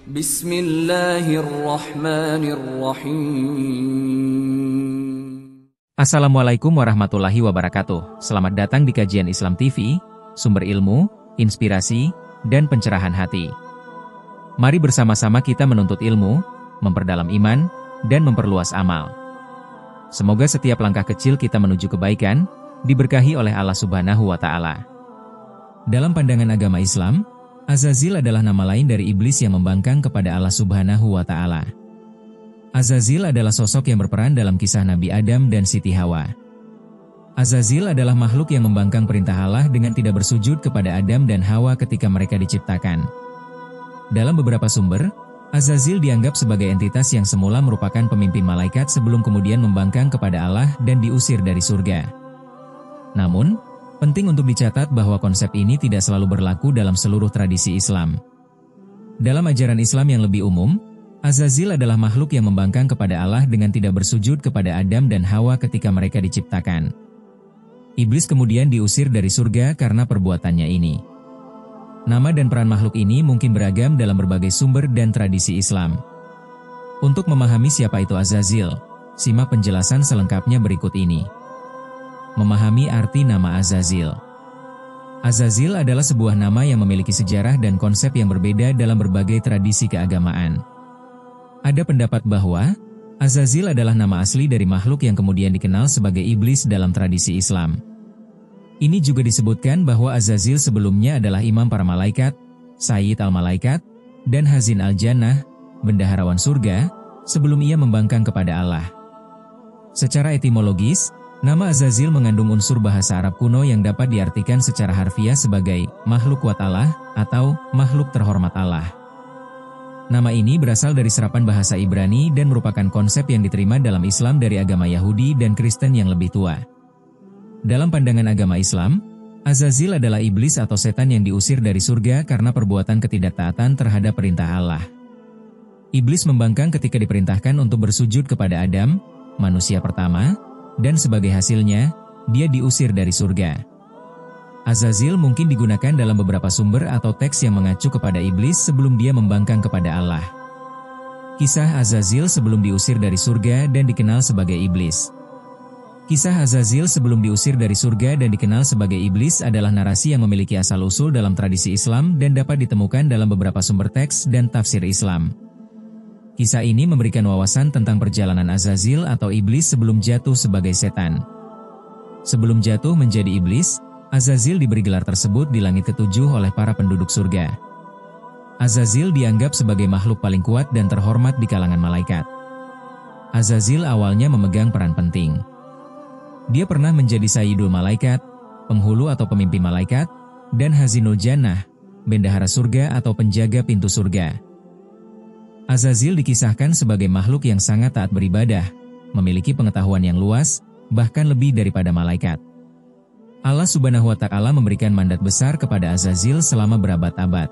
Bismillahirrahmanirrahim. Assalamualaikum warahmatullahi wabarakatuh. Selamat datang di kajian Islam TV, sumber ilmu, inspirasi, dan pencerahan hati. Mari bersama-sama kita menuntut ilmu, memperdalam iman, dan memperluas amal. Semoga setiap langkah kecil kita menuju kebaikan, diberkahi oleh Allah Subhanahu wa Ta'ala. Dalam pandangan agama Islam, Azazil adalah nama lain dari iblis yang membangkang kepada Allah Subhanahu wa Ta'ala. Azazil adalah sosok yang berperan dalam kisah Nabi Adam dan Siti Hawa. Azazil adalah makhluk yang membangkang perintah Allah dengan tidak bersujud kepada Adam dan Hawa ketika mereka diciptakan. Dalam beberapa sumber, Azazil dianggap sebagai entitas yang semula merupakan pemimpin malaikat sebelum kemudian membangkang kepada Allah dan diusir dari surga. Namun, penting untuk dicatat bahwa konsep ini tidak selalu berlaku dalam seluruh tradisi Islam. Dalam ajaran Islam yang lebih umum, Azazil adalah makhluk yang membangkang kepada Allah dengan tidak bersujud kepada Adam dan Hawa ketika mereka diciptakan. Iblis kemudian diusir dari surga karena perbuatannya ini. Nama dan peran makhluk ini mungkin beragam dalam berbagai sumber dan tradisi Islam. Untuk memahami siapa itu Azazil, simak penjelasan selengkapnya berikut ini. Memahami arti nama Azazil. Azazil adalah sebuah nama yang memiliki sejarah dan konsep yang berbeda dalam berbagai tradisi keagamaan. Ada pendapat bahwa Azazil adalah nama asli dari makhluk yang kemudian dikenal sebagai iblis dalam tradisi Islam. Ini juga disebutkan bahwa Azazil sebelumnya adalah imam para malaikat, Sayyid al-Malaikat, dan Hazin al-Jannah, bendaharawan surga, sebelum ia membangkang kepada Allah. Secara etimologis, nama Azazil mengandung unsur bahasa Arab kuno yang dapat diartikan secara harfiah sebagai makhluk kuat Allah atau makhluk terhormat Allah. Nama ini berasal dari serapan bahasa Ibrani dan merupakan konsep yang diterima dalam Islam dari agama Yahudi dan Kristen yang lebih tua. Dalam pandangan agama Islam, Azazil adalah iblis atau setan yang diusir dari surga karena perbuatan ketidaktaatan terhadap perintah Allah. Iblis membangkang ketika diperintahkan untuk bersujud kepada Adam, manusia pertama, dan sebagai hasilnya, dia diusir dari surga. Azazil mungkin digunakan dalam beberapa sumber atau teks yang mengacu kepada iblis sebelum dia membangkang kepada Allah. Kisah Azazil sebelum diusir dari surga dan dikenal sebagai iblis. Kisah Azazil sebelum diusir dari surga dan dikenal sebagai iblis adalah narasi yang memiliki asal-usul dalam tradisi Islam dan dapat ditemukan dalam beberapa sumber teks dan tafsir Islam. Kisah ini memberikan wawasan tentang perjalanan Azazil atau iblis sebelum jatuh sebagai setan. Sebelum jatuh menjadi iblis, Azazil diberi gelar tersebut di langit ketujuh oleh para penduduk surga. Azazil dianggap sebagai makhluk paling kuat dan terhormat di kalangan malaikat. Azazil awalnya memegang peran penting. Dia pernah menjadi Sayyidul Malaikat, penghulu atau pemimpin malaikat, dan Hazinul Jannah, bendahara surga atau penjaga pintu surga. Azazil dikisahkan sebagai makhluk yang sangat taat beribadah, memiliki pengetahuan yang luas, bahkan lebih daripada malaikat. Allah Subhanahu wa Ta'ala memberikan mandat besar kepada Azazil selama berabad-abad.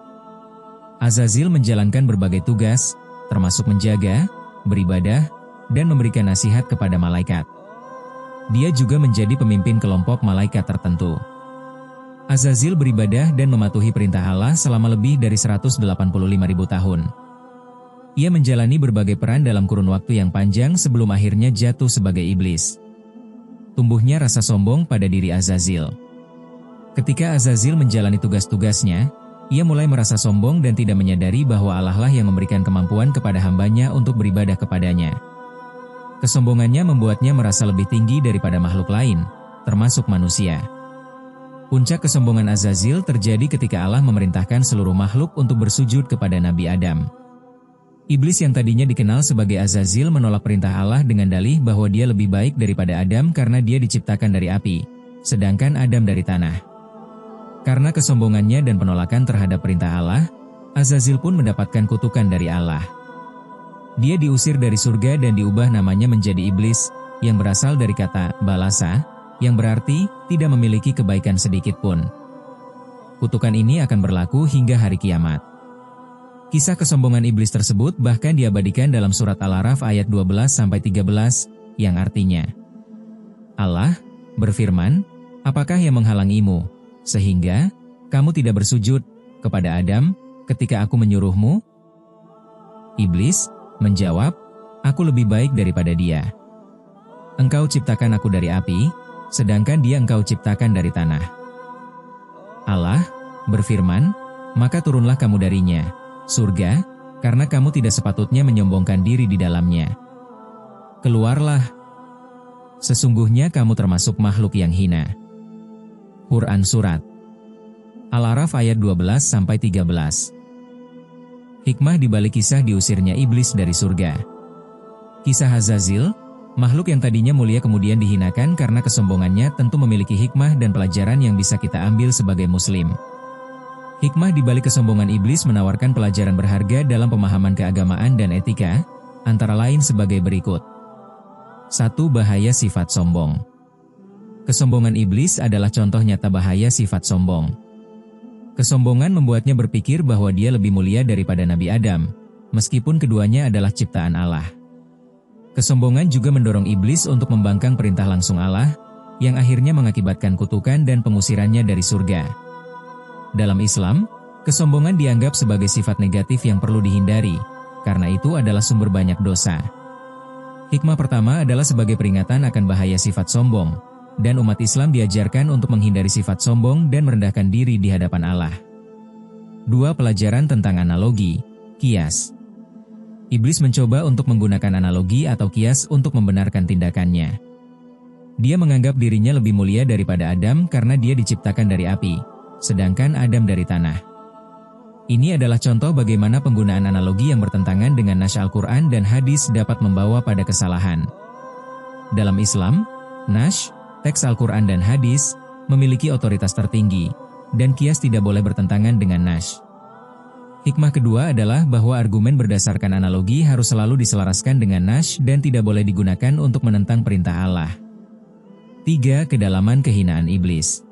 Azazil menjalankan berbagai tugas, termasuk menjaga, beribadah, dan memberikan nasihat kepada malaikat. Dia juga menjadi pemimpin kelompok malaikat tertentu. Azazil beribadah dan mematuhi perintah Allah selama lebih dari 185.000 tahun. Ia menjalani berbagai peran dalam kurun waktu yang panjang sebelum akhirnya jatuh sebagai iblis. Tumbuhnya rasa sombong pada diri Azazil. Ketika Azazil menjalani tugas-tugasnya, ia mulai merasa sombong dan tidak menyadari bahwa Allah lah yang memberikan kemampuan kepada hambanya untuk beribadah kepadanya. Kesombongannya membuatnya merasa lebih tinggi daripada makhluk lain, termasuk manusia. Puncak kesombongan Azazil terjadi ketika Allah memerintahkan seluruh makhluk untuk bersujud kepada Nabi Adam. Iblis yang tadinya dikenal sebagai Azazil menolak perintah Allah dengan dalih bahwa dia lebih baik daripada Adam karena dia diciptakan dari api, sedangkan Adam dari tanah. Karena kesombongannya dan penolakan terhadap perintah Allah, Azazil pun mendapatkan kutukan dari Allah. Dia diusir dari surga dan diubah namanya menjadi iblis, yang berasal dari kata balasa, yang berarti tidak memiliki kebaikan sedikit pun. Kutukan ini akan berlaku hingga hari kiamat. Kisah kesombongan iblis tersebut bahkan diabadikan dalam surat Al-A'raf ayat 12-13, yang artinya, Allah berfirman, apakah yang menghalangimu, sehingga kamu tidak bersujud kepada Adam ketika aku menyuruhmu? Iblis menjawab, "Aku lebih baik daripada dia. Engkau ciptakan aku dari api, sedangkan dia engkau ciptakan dari tanah." Allah berfirman, "Maka turunlah kamu darinya, surga, karena kamu tidak sepatutnya menyombongkan diri di dalamnya. Keluarlah. Sesungguhnya kamu termasuk makhluk yang hina." Quran Surat Al-A'raf ayat 12-13. Hikmah di balik kisah diusirnya iblis dari surga. Kisah Azazil, makhluk yang tadinya mulia kemudian dihinakan karena kesombongannya, tentu memiliki hikmah dan pelajaran yang bisa kita ambil sebagai muslim. Hikmah di balik kesombongan iblis menawarkan pelajaran berharga dalam pemahaman keagamaan dan etika, antara lain sebagai berikut. 1. Bahaya sifat sombong. Kesombongan iblis adalah contoh nyata bahaya sifat sombong. Kesombongan membuatnya berpikir bahwa dia lebih mulia daripada Nabi Adam, meskipun keduanya adalah ciptaan Allah. Kesombongan juga mendorong iblis untuk membangkang perintah langsung Allah, yang akhirnya mengakibatkan kutukan dan pengusirannya dari surga. Dalam Islam, kesombongan dianggap sebagai sifat negatif yang perlu dihindari, karena itu adalah sumber banyak dosa. Hikmah pertama adalah sebagai peringatan akan bahaya sifat sombong, dan umat Islam diajarkan untuk menghindari sifat sombong dan merendahkan diri di hadapan Allah. 2. Pelajaran tentang analogi, kias. Iblis mencoba untuk menggunakan analogi atau kias untuk membenarkan tindakannya. Dia menganggap dirinya lebih mulia daripada Adam karena dia diciptakan dari api, sedangkan Adam dari tanah. Ini adalah contoh bagaimana penggunaan analogi yang bertentangan dengan nas Al-Quran dan hadis dapat membawa pada kesalahan. Dalam Islam, nas, teks Al-Quran dan hadis, memiliki otoritas tertinggi, dan kias tidak boleh bertentangan dengan nas. Hikmah kedua adalah bahwa argumen berdasarkan analogi harus selalu diselaraskan dengan nas dan tidak boleh digunakan untuk menentang perintah Allah. 3. Kedalaman kehinaan iblis.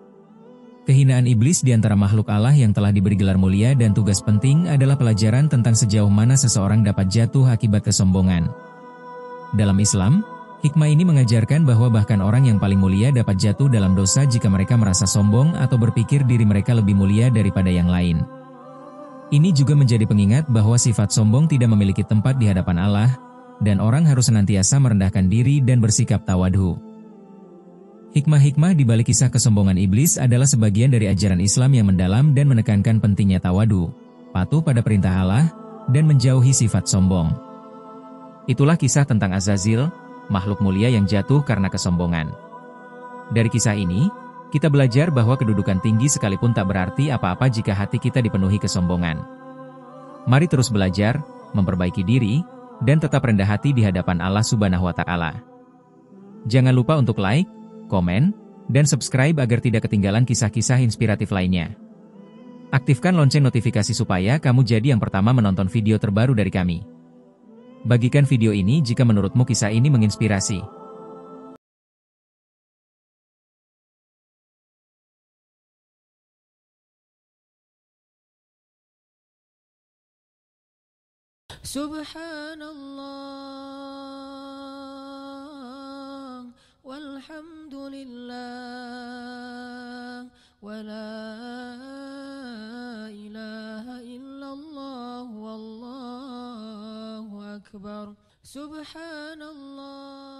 Kehinaan iblis di antara makhluk Allah yang telah diberi gelar mulia dan tugas penting adalah pelajaran tentang sejauh mana seseorang dapat jatuh akibat kesombongan. Dalam Islam, hikmah ini mengajarkan bahwa bahkan orang yang paling mulia dapat jatuh dalam dosa jika mereka merasa sombong atau berpikir diri mereka lebih mulia daripada yang lain. Ini juga menjadi pengingat bahwa sifat sombong tidak memiliki tempat di hadapan Allah, dan orang harus senantiasa merendahkan diri dan bersikap tawadhu. Hikmah-hikmah di balik kisah kesombongan iblis adalah sebagian dari ajaran Islam yang mendalam dan menekankan pentingnya tawadhu, patuh pada perintah Allah, dan menjauhi sifat sombong. Itulah kisah tentang Azazil, makhluk mulia yang jatuh karena kesombongan. Dari kisah ini, kita belajar bahwa kedudukan tinggi sekalipun tak berarti apa-apa jika hati kita dipenuhi kesombongan. Mari terus belajar, memperbaiki diri, dan tetap rendah hati di hadapan Allah Subhanahu wa Ta'ala. Jangan lupa untuk like, komen, dan subscribe agar tidak ketinggalan kisah-kisah inspiratif lainnya. Aktifkan lonceng notifikasi supaya kamu jadi yang pertama menonton video terbaru dari kami. Bagikan video ini jika menurutmu kisah ini menginspirasi. Subhanallah walhamdulillah wa la ilaha illallah wallahu akbar. Subhanallah